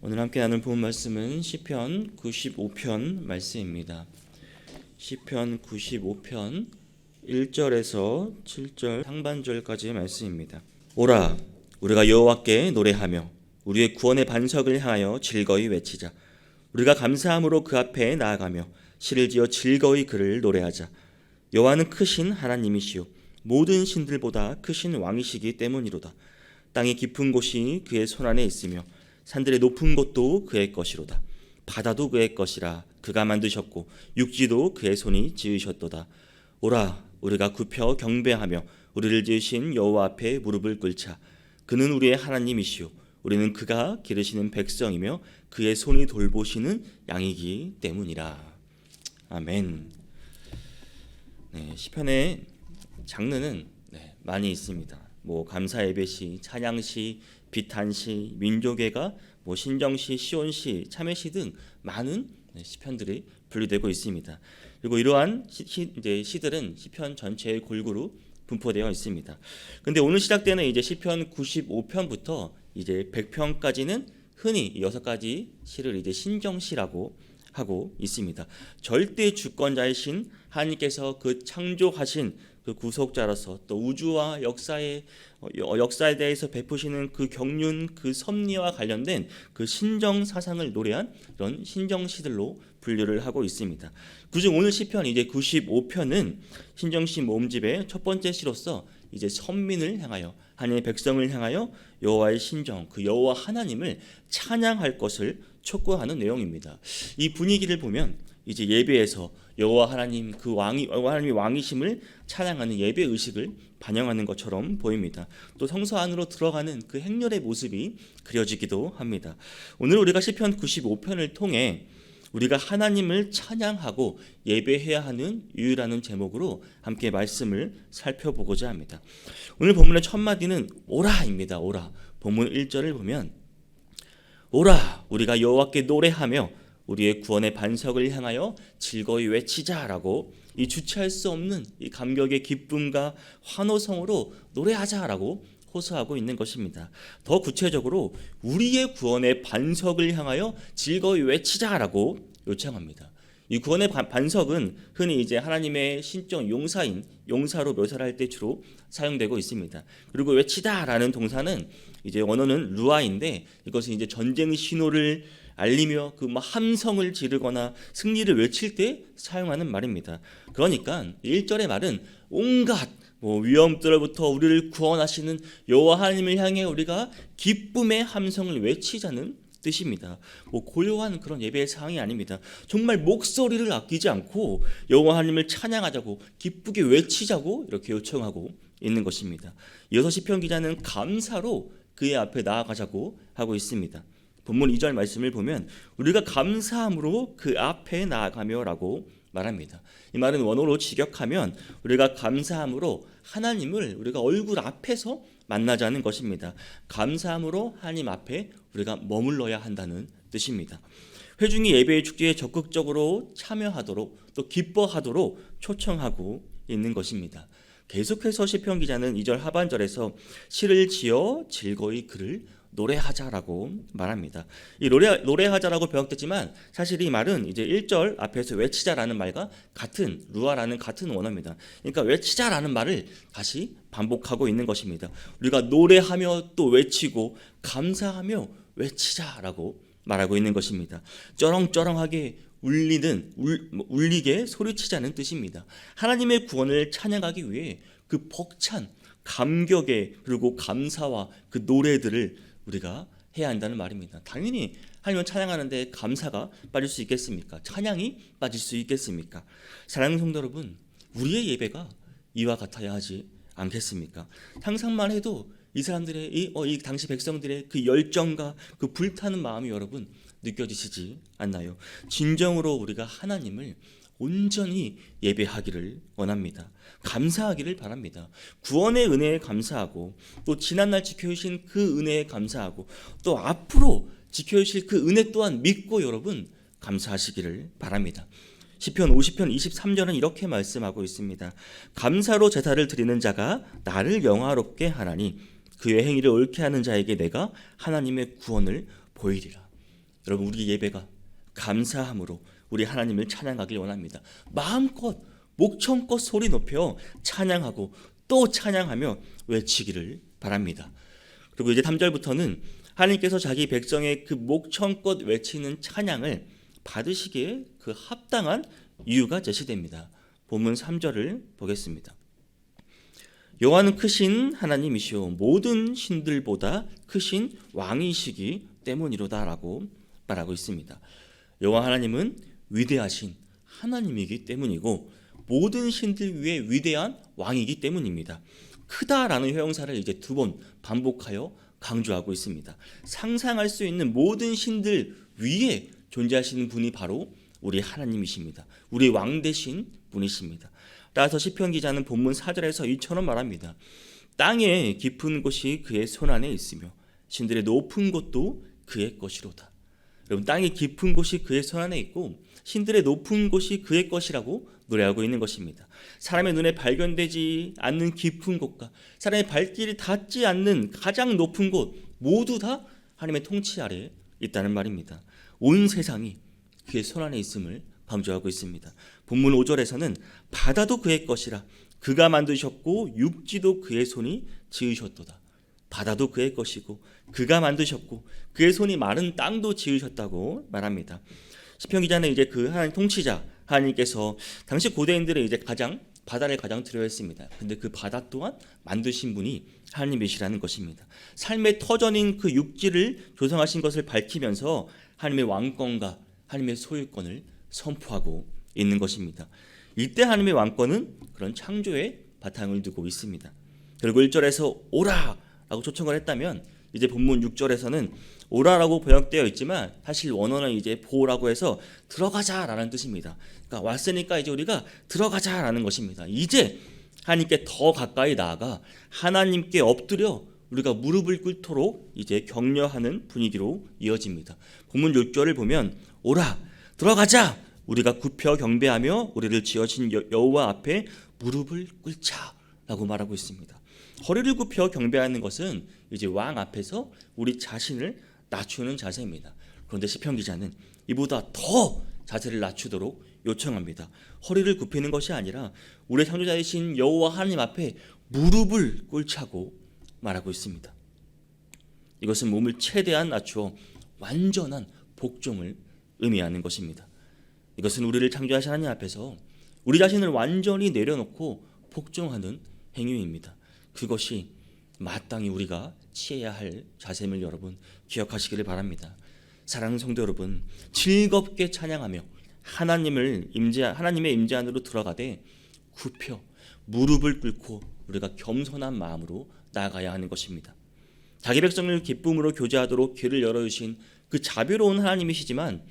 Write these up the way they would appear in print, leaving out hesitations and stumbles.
오늘 함께 나눌 본 말씀은 시편 95편 말씀입니다. 시편 95편 1절에서 7절 상반절까지의 말씀입니다. 오라, 우리가 여호와께 노래하며 우리의 구원의 반석을 향하여 즐거이 외치자. 우리가 감사함으로 그 앞에 나아가며 시를 지어 즐거이 그를 노래하자. 여호와는 크신 하나님이시요 모든 신들보다 크신 왕이시기 때문이로다. 땅의 깊은 곳이 그의 손안에 있으며 산들의 높은 곳도 그의 것이로다. 바다도 그의 것이라 그가 만드셨고 육지도 그의 손이 지으셨도다. 오라, 우리가 굽혀 경배하며 우리를 지으신 여호와 앞에 무릎을 꿇자. 그는 우리의 하나님이시요 우리는 그가 기르시는 백성이며 그의 손이 돌보시는 양이기 때문이라. 아멘. 시편의 장르는 많이 있습니다. 감사 예배시, 찬양시, 비탄시, 민족예가, 신정시, 시온시, 참회시 등 많은 시편들이 분류되고 있습니다. 그리고 이러한 시들은 시편 전체의 골고루 분포되어 있습니다. 근데 오늘 시작되는 이제 시편 95편부터 이제 100편까지는 흔히 6가지 시를 이제 신정시라고 하고 있습니다. 절대 주권자이신 하나님께서 그 창조하신 그 구속자로서 또 우주와 역사에 대해서 베푸시는 그 경륜, 그 섭리와 관련된 그 신정 사상을 노래한 이런 신정시들로 분류를 하고 있습니다. 그중 오늘 시편 이제 95편은 신정시 모음집의 첫 번째 시로서 이제 선민을 향하여 하나님의 백성을 향하여 여호와의 신정, 그 여호와 하나님을 찬양할 것을 촉구하는 내용입니다. 이 분위기를 보면 이제 예배에서 여호와 하나님 그 하나님이 왕이심을 찬양하는 예배 의식을 반영하는 것처럼 보입니다. 또 성소 안으로 들어가는 그 행렬의 모습이 그려지기도 합니다. 오늘 우리가 시편 95편을 통해 우리가 하나님을 찬양하고 예배해야 하는 이유라는 제목으로 함께 말씀을 살펴보고자 합니다. 오늘 본문의 첫 마디는 오라입니다. 오라. 본문 1절을 보면 오라, 우리가 여호와께 노래하며 우리의 구원의 반석을 향하여 즐거이 외치자라고 이 주체할 수 없는 이 감격의 기쁨과 환호성으로 노래하자라고 호소하고 있는 것입니다. 더 구체적으로 우리의 구원의 반석을 향하여 즐거이 외치자라고 요청합니다. 이 구원의 반석은 흔히 이제 하나님의 신적 용사인 용사로 묘사를 할 때 주로 사용되고 있습니다. 그리고 외치다라는 동사는 이제 원어는 루아인데 이것은 이제 전쟁 신호를 알리며 그 함성을 지르거나 승리를 외칠 때 사용하는 말입니다. 그러니까 1절의 말은 온갖 위험들로부터 우리를 구원하시는 여호와 하나님을 향해 우리가 기쁨의 함성을 외치자는 뜻입니다. 고요한 그런 예배의 상황이 아닙니다. 정말 목소리를 아끼지 않고 여호와 하나님을 찬양하자고 기쁘게 외치자고 이렇게 요청하고 있는 것입니다. 이어서 시편 기자는 감사로 그의 앞에 나아가자고 하고 있습니다. 본문 2절 말씀을 보면 우리가 감사함으로 그 앞에 나아가며라고 말합니다. 이 말은 원어로 직역하면 우리가 감사함으로 하나님을 우리가 얼굴 앞에서 만나자는 것입니다. 감사함으로 하나님 앞에 우리가 머물러야 한다는 뜻입니다. 회중이 예배의 축제에 적극적으로 참여하도록 또 기뻐하도록 초청하고 있는 것입니다. 계속해서 시편 기자는 2절 하반절에서 시를 지어 즐거이 그를 노래하자라고 말합니다. 이 노래하자라고 번역됐지만 사실 이 말은 이제 1절 앞에서 외치자라는 말과 같은 루아라는 같은 원어입니다. 그러니까 외치자라는 말을 다시 반복하고 있는 것입니다. 우리가 노래하며 또 외치고 감사하며 외치자라고 말하고 있는 것입니다. 쩌렁쩌렁하게 울리게 소리치자는 뜻입니다. 하나님의 구원을 찬양하기 위해 그 벅찬 감격의 그리고 감사와 그 노래들을 우리가 해야 한다는 말입니다. 당연히 하나님을 찬양하는데 감사가 빠질 수 있겠습니까? 찬양이 빠질 수 있겠습니까? 사랑하는 성도 여러분, 우리의 예배가 이와 같아야 하지 않겠습니까? 상상만 해도 이 사람들의 이 당시 백성들의 그 열정과 그 불타는 마음이 여러분 느껴지시지 않나요? 진정으로 우리가 하나님을 온전히 예배하기를 원합니다. 감사하기를 바랍니다. 구원의 은혜에 감사하고 또 지난날 지켜주신 그 은혜에 감사하고 또 앞으로 지켜주실 그 은혜 또한 믿고 여러분 감사하시기를 바랍니다. 시편 50편 23절은 이렇게 말씀하고 있습니다. 감사로 제사를 드리는 자가 나를 영화롭게 하나니 그의 행위를 옳게 하는 자에게 내가 하나님의 구원을 보이리라. 여러분, 우리 예배가 감사함으로 우리 하나님을 찬양하길 원합니다. 마음껏 목청껏 소리 높여 찬양하고 또 찬양하며 외치기를 바랍니다. 그리고 이제 3절부터는 하나님께서 자기 백성의 그 목청껏 외치는 찬양을 받으시기에 그 합당한 이유가 제시됩니다. 본문 3절을 보겠습니다. 여호와는 크신 하나님이시오 모든 신들보다 크신 왕이시기 때문이로다라고 말하고 있습니다. 여호와 하나님은 위대하신 하나님이기 때문이고 모든 신들 위에 위대한 왕이기 때문입니다. 크다라는 형용사를 이제 2번 반복하여 강조하고 있습니다. 상상할 수 있는 모든 신들 위에 존재하시는 분이 바로 우리 하나님이십니다. 우리 왕 되신 분이십니다. 따라서 시편 기자는 본문 4절에서 이처럼 말합니다. 땅의 깊은 곳이 그의 손안에 있으며 신들의 높은 곳도 그의 것이로다. 여러분, 땅의 깊은 곳이 그의 손안에 있고 신들의 높은 곳이 그의 것이라고 노래하고 있는 것입니다. 사람의 눈에 발견되지 않는 깊은 곳과 사람의 발길이 닿지 않는 가장 높은 곳 모두 다 하나님의 통치 아래에 있다는 말입니다. 온 세상이 그의 손안에 있음을 강조하고 있습니다. 본문 5절에서는 바다도 그의 것이라 그가 만드셨고 육지도 그의 손이 지으셨도다. 바다도 그의 것이고 그가 만드셨고 그의 손이 마른 땅도 지으셨다고 말합니다. 시편 기자는 이제 그 하나님 통치자 하나님께서 당시 고대인들의 이제 바다를 가장 두려워했습니다. 근데 그 바다 또한 만드신 분이 하나님이시라는 것입니다. 삶의 터전인 그 육지를 조성하신 것을 밝히면서 하나님의 왕권과 하나님의 소유권을 선포하고 있는 것입니다. 이때 하나님의 왕권은 그런 창조의 바탕을 두고 있습니다. 그리고 1절에서 오라 라고 초청을 했다면 이제 본문 6절에서는 오라라고 번역되어 있지만 사실 원어는 이제 보라고 해서 들어가자라는 뜻입니다. 그러니까 왔으니까 이제 우리가 들어가자라는 것입니다. 이제 하나님께 더 가까이 나아가 하나님께 엎드려 우리가 무릎을 꿇도록 이제 격려하는 분위기로 이어집니다. 본문 6절을 보면 오라 들어가자 우리가 굽혀 경배하며 우리를 지으신 여호와 앞에 무릎을 꿇자라고 말하고 있습니다. 허리를 굽혀 경배하는 것은 이제 왕 앞에서 우리 자신을 낮추는 자세입니다. 그런데 시편 기자는 이보다 더 자세를 낮추도록 요청합니다. 허리를 굽히는 것이 아니라 우리 창조자이신 여호와 하나님 앞에 무릎을 꿇자고 말하고 있습니다. 이것은 몸을 최대한 낮추어 완전한 복종을 의미하는 것입니다. 이것은 우리를 창조하신 하나님 앞에서 우리 자신을 완전히 내려놓고 복종하는 행위입니다. 그것이 마땅히 우리가 취해야 할 자세임을 여러분 기억하시기를 바랍니다. 사랑하는 성도 여러분, 즐겁게 찬양하며 하나님의 임재 안으로 들어가되 굽혀 무릎을 꿇고 우리가 겸손한 마음으로 나아가야 하는 것입니다. 자기 백성을 기쁨으로 교제하도록 길을 열어주신 그 자비로운 하나님이시지만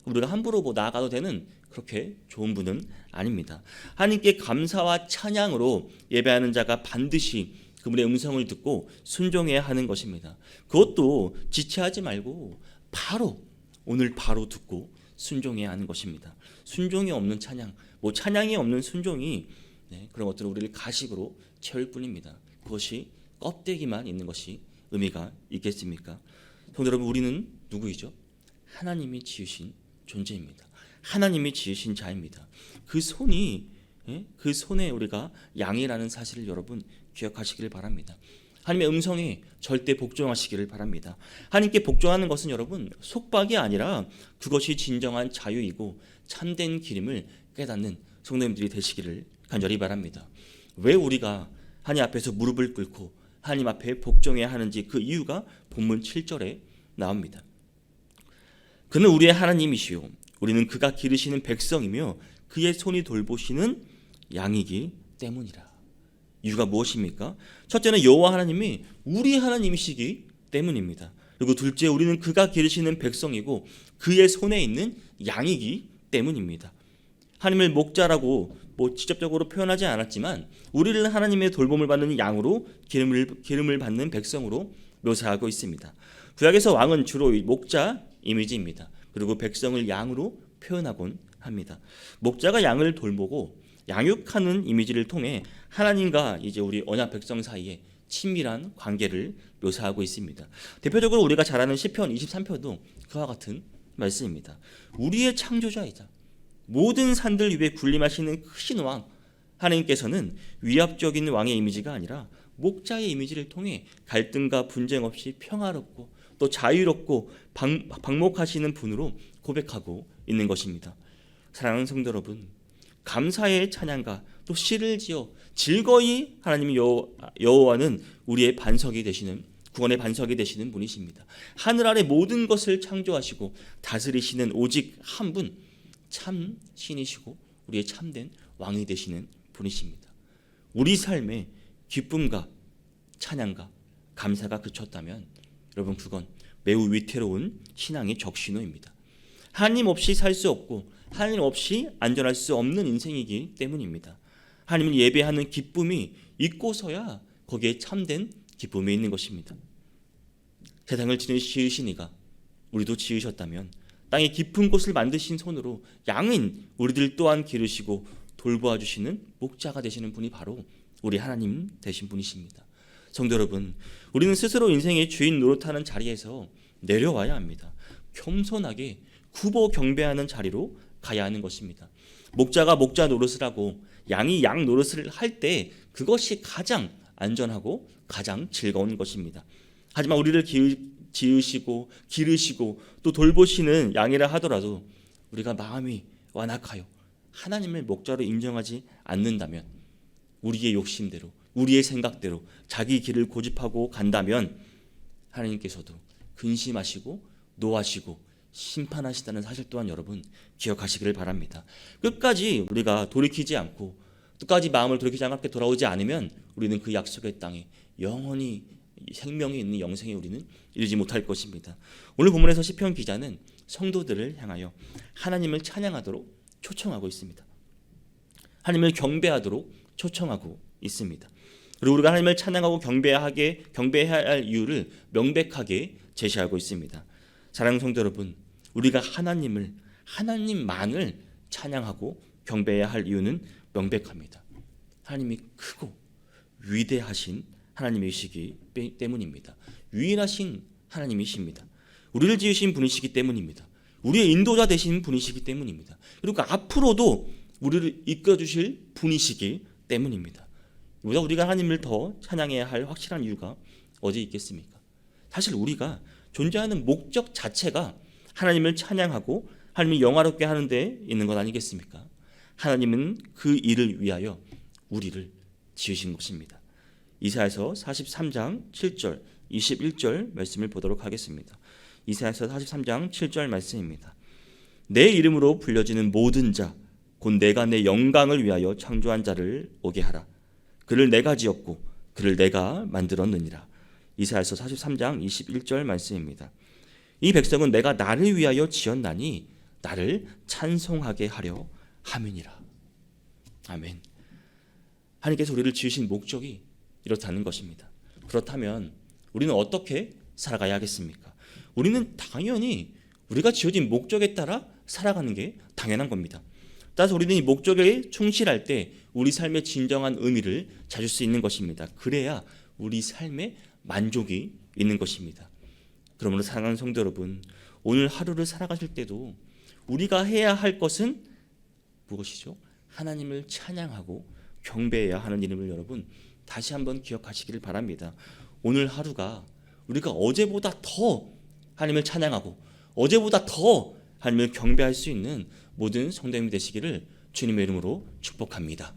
우리가 함부로 나아가도 되는 그렇게 좋은 분은 아닙니다. 하나님께 감사와 찬양으로 예배하는 자가 반드시 그분의 음성을 듣고 순종해야 하는 것입니다. 그것도 지체하지 말고 오늘 바로 듣고 순종해야 하는 것입니다. 순종이 없는 찬양, 찬양이 없는 순종이 그런 것들을 우리를 가식으로 채울 뿐입니다. 그것이 껍데기만 있는 것이 의미가 있겠습니까? 성도 여러분, 우리는 누구이죠? 하나님이 지으신 존재입니다. 하나님이 지으신 자입니다. 그 손에 우리가 양이라는 사실을 여러분 기억하시기를 바랍니다. 하나님의 음성에 절대 복종하시기를 바랍니다. 하나님께 복종하는 것은 여러분 속박이 아니라 그것이 진정한 자유이고 참된 길임을 깨닫는 성도님들이 되시기를 간절히 바랍니다. 왜 우리가 하나님 앞에서 무릎을 꿇고 하나님 앞에 복종해야 하는지 그 이유가 본문 7절에 나옵니다. 그는 우리의 하나님이시요 우리는 그가 기르시는 백성이며 그의 손이 돌보시는 양이기 때문이라. 이유가 무엇입니까? 첫째는 여호와 하나님이 우리 하나님이시기 때문입니다. 그리고 둘째, 우리는 그가 기르시는 백성이고 그의 손에 있는 양이기 때문입니다. 하나님을 목자라고 직접적으로 표현하지 않았지만 우리를 하나님의 돌봄을 받는 양으로 기름을 받는 백성으로 묘사하고 있습니다. 구약에서 왕은 주로 목자 이미지입니다. 그리고 백성을 양으로 표현하곤 합니다. 목자가 양을 돌보고 양육하는 이미지를 통해 하나님과 이제 우리 언약 백성 사이에 친밀한 관계를 묘사하고 있습니다. 대표적으로 우리가 잘 아는 시편 23편도 그와 같은 말씀입니다. 우리의 창조자이자 모든 산들 위에 군림하시는 크신 왕 하나님께서는 위압적인 왕의 이미지가 아니라 목자의 이미지를 통해 갈등과 분쟁 없이 평화롭고 또 자유롭고 방목하시는 분으로 고백하고 있는 것입니다. 사랑하는 성도 여러분, 감사의 찬양과 또 시를 지어 즐거이 하나님 여호와는 우리의 반석이 되시는 구원의 반석이 되시는 분이십니다. 하늘 아래 모든 것을 창조하시고 다스리시는 오직 한 분, 참 신이시고 우리의 참된 왕이 되시는 분이십니다. 우리 삶에 기쁨과 찬양과 감사가 그쳤다면 여러분 그건 매우 위태로운 신앙의 적신호입니다. 하나님 없이 살 수 없고 하나님 없이 안전할 수 없는 인생이기 때문입니다. 하나님을 예배하는 기쁨이 있고서야 거기에 참된 기쁨이 있는 것입니다. 세상을 지으신 이가 우리도 지으셨다면 땅의 깊은 곳을 만드신 손으로 양인 우리들 또한 기르시고 돌보아 주시는 목자가 되시는 분이 바로 우리 하나님 되신 분이십니다. 성도 여러분, 우리는 스스로 인생의 주인 노릇하는 자리에서 내려와야 합니다. 겸손하게 굽어 경배하는 자리로 가야 하는 것입니다. 목자가 목자 노릇을 하고 양이 양 노릇을 할 때 그것이 가장 안전하고 가장 즐거운 것입니다. 하지만 우리를 지으시고 기르시고 또 돌보시는 양이라 하더라도 우리가 마음이 완악하여 하나님을 목자로 인정하지 않는다면 우리의 욕심대로 우리의 생각대로 자기 길을 고집하고 간다면 하나님께서도 근심하시고 노하시고 심판하시다는 사실 또한 여러분 기억하시기를 바랍니다. 끝까지 우리가 돌이키지 않고 끝까지 마음을 돌이키지 않게 돌아오지 않으면 우리는 그 약속의 땅에 영원히 생명이 있는 영생에 우리는 이르지 못할 것입니다. 오늘 본문에서 시편 기자는 성도들을 향하여 하나님을 찬양하도록 초청하고 있습니다. 하나님을 경배하도록 초청하고 있습니다. 그리고 우리가 하나님을 찬양하고 경배해야 할 이유를 명백하게 제시하고 있습니다. 사랑하는 성도 여러분, 우리가 하나님만을 찬양하고 경배해야 할 이유는 명백합니다. 하나님이 크고 위대하신 하나님이시기 때문입니다. 유일하신 하나님이십니다. 우리를 지으신 분이시기 때문입니다. 우리의 인도자 되신 분이시기 때문입니다. 그리고 앞으로도 우리를 이끌어주실 분이시기 때문입니다. 우리가 하나님을 더 찬양해야 할 확실한 이유가 어디 있겠습니까? 사실 우리가 존재하는 목적 자체가 하나님을 찬양하고 하나님을 영화롭게 하는 데 있는 것 아니겠습니까? 하나님은 그 일을 위하여 우리를 지으신 것입니다. 이사야서 43장 7절 21절 말씀을 보도록 하겠습니다. 이사야서 43장 7절 말씀입니다. 내 이름으로 불려지는 모든 자 곧 내가 내 영광을 위하여 창조한 자를 오게 하라. 그를 내가 지었고 그를 내가 만들었느니라. 이사야서 43장 21절 말씀입니다. 이 백성은 내가 나를 위하여 지었나니 나를 찬송하게 하려 함이니라. 아멘. 하나님께서 우리를 지으신 목적이 이렇다는 것입니다. 그렇다면 우리는 어떻게 살아가야 하겠습니까? 우리는 당연히 우리가 지어진 목적에 따라 살아가는 게 당연한 겁니다. 따라서 우리는 이 목적에 충실할 때 우리 삶의 진정한 의미를 찾을 수 있는 것입니다. 그래야 우리 삶에 만족이 있는 것입니다. 그러므로 사랑하는 성도 여러분, 오늘 하루를 살아가실 때도 우리가 해야 할 것은 무엇이죠? 하나님을 찬양하고 경배해야 하는 이름을 여러분 다시 한번 기억하시기를 바랍니다. 오늘 하루가 우리가 어제보다 더 하나님을 찬양하고 어제보다 더 하나님을 경배할 수 있는 모든 성도님이 되시기를 주님의 이름으로 축복합니다.